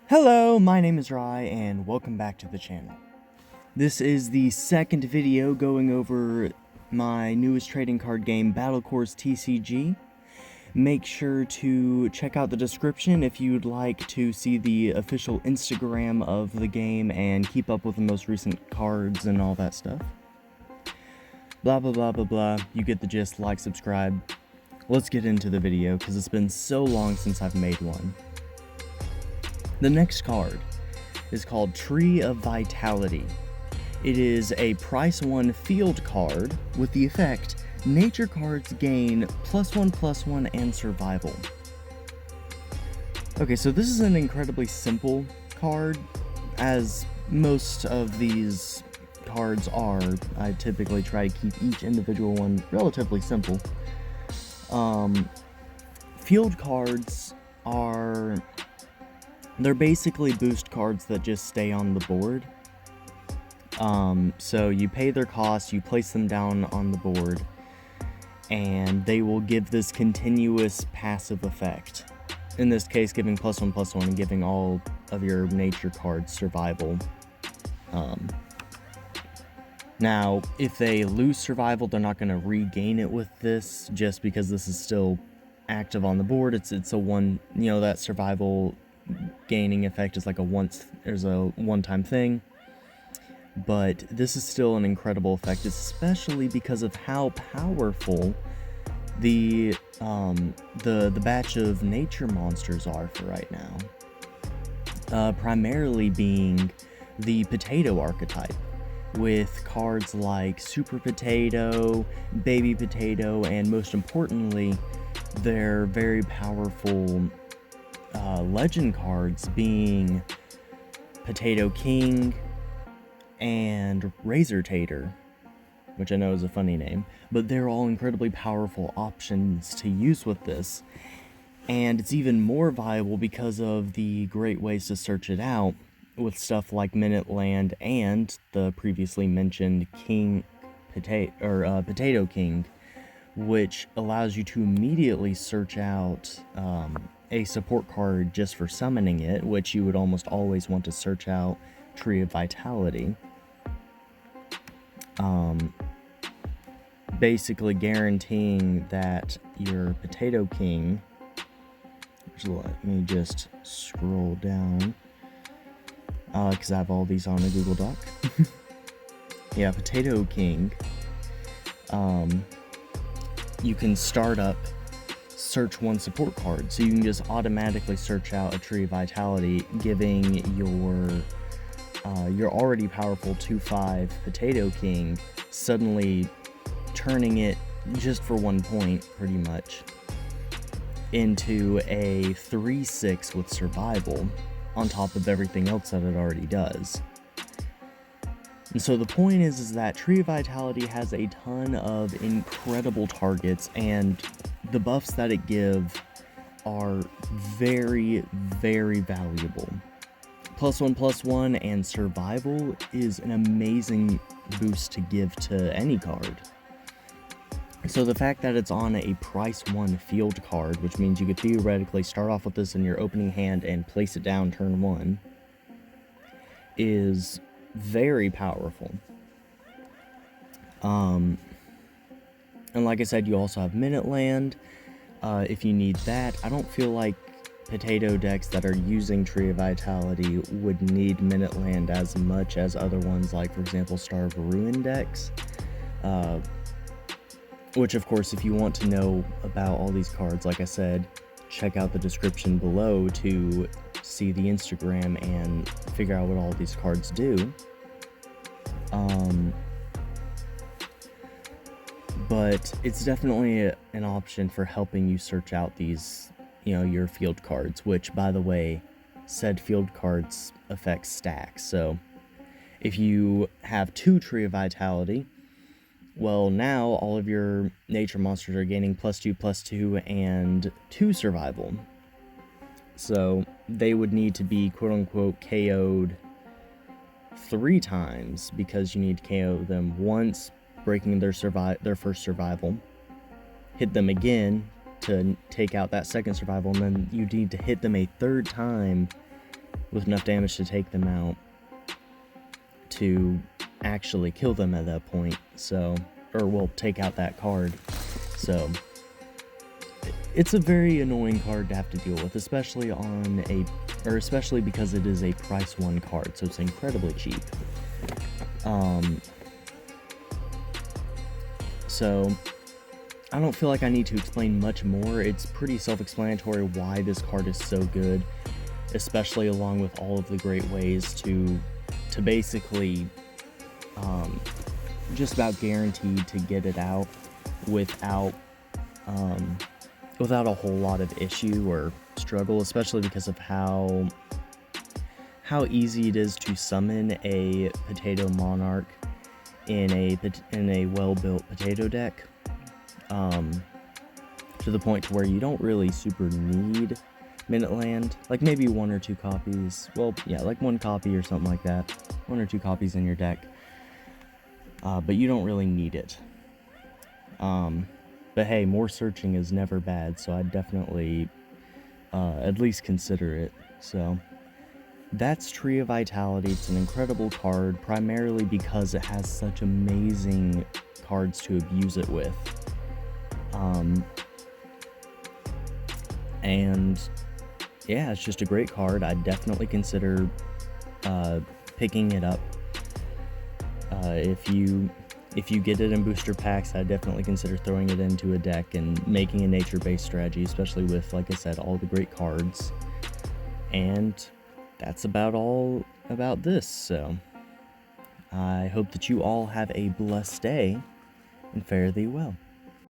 Hello, my name is Rai, and welcome back to the channel. This is the second video going over my newest trading card game, Battle Cores TCG. Make sure to check out the description if you'd like to see the official Instagram of the game and keep up with the most recent cards and all that stuff. Blah blah blah blah blah, you get the gist, like, subscribe. Let's get into the video, because it's been so long since I've made one. The next card is called Tree of Vitality. It is a price 1 field card with the effect nature cards gain +1/+1 and survival. Okay, so this is an incredibly simple card, as most of these cards are. I typically try to keep each individual one relatively simple. Field cards they're basically boost cards that just stay on the board. So you pay their cost, you place them down on the board, and they will give this continuous passive effect. In this case, giving +1/+1 and giving all of your nature cards survival. Now, if they lose survival, they're not going to regain it with this, just because this is still active on the board. It's a one, that survival gaining effect is like there's a one-time thing, but this is still an incredible effect, especially because of how powerful the batch of nature monsters are for right now. Primarily being the potato archetype, with cards like Super Potato, Baby Potato, and most importantly, their very powerful legend cards being Potato King and Razor Tater, which I know is a funny name, but they're all incredibly powerful options to use with this. And it's even more viable because of the great ways to search it out with stuff like Minute Land and the previously mentioned Potato King, which allows you to immediately search out a support card just for summoning it, which you would almost always want to search out Tree of Vitality. Basically guaranteeing that your Potato King, let me just scroll down, because I have all these on a Google Doc. Yeah, Potato King, you can start up search one support card, so you can just automatically search out a Tree of Vitality, giving your already powerful 2/5 Potato King, suddenly turning it just for 1 point pretty much into a 3/6 with survival on top of everything else that it already does. And so the point is that Tree of Vitality has a ton of incredible targets, and the buffs that it gives are very, very valuable. +1/+1 and survival is an amazing boost to give to any card. So the fact that it's on a price 1 field card, which means you could theoretically start off with this in your opening hand and place it down turn 1, is very powerful. And like I said, you also have Minute Land if you need that. I don't feel like potato decks that are using Tree of Vitality would need Minute Land as much as other ones, like for example Star of Ruin decks, which of course, if you want to know about all these cards, like I said, check out the description below to see the Instagram and figure out what all these cards do. But it's definitely an option for helping you search out these, your field cards, which, by the way, said field cards affect stacks. So if you have 2 Tree of Vitality, well, now all of your nature monsters are gaining +2/+2 and 2 survival. So they would need to be quote-unquote KO'd 3 times, because you need to KO them once, breaking their first survival, hit them again to take out that second survival, and then you need to hit them a 3rd time with enough damage to take them out to actually kill them at that point. So, or well, take out that card. So it's a very annoying card to have to deal with, especially especially because it is a price 1 card, so it's incredibly cheap. So I don't feel like I need to explain much more. It's pretty self-explanatory why this card is so good, especially along with all of the great ways to basically just about guaranteed to get it out without a whole lot of issue or struggle, especially because of how easy it is to summon a Potato Monarch in a well-built potato deck, to the point to where you don't really super need Minute Land, like maybe 1 or 2 copies, well, yeah, like 1 copy or something like that, 1 or 2 copies in your deck, but you don't really need it. But hey, more searching is never bad, so I'd definitely at least consider it. So that's Tree of Vitality. It's an incredible card, primarily because it has such amazing cards to abuse it with. And yeah, it's just a great card. I'd definitely consider picking it up. If you get it in booster packs, I'd definitely consider throwing it into a deck and making a nature-based strategy, especially with, like I said, all the great cards. And that's about all about this, so I hope that you all have a blessed day and fare thee well.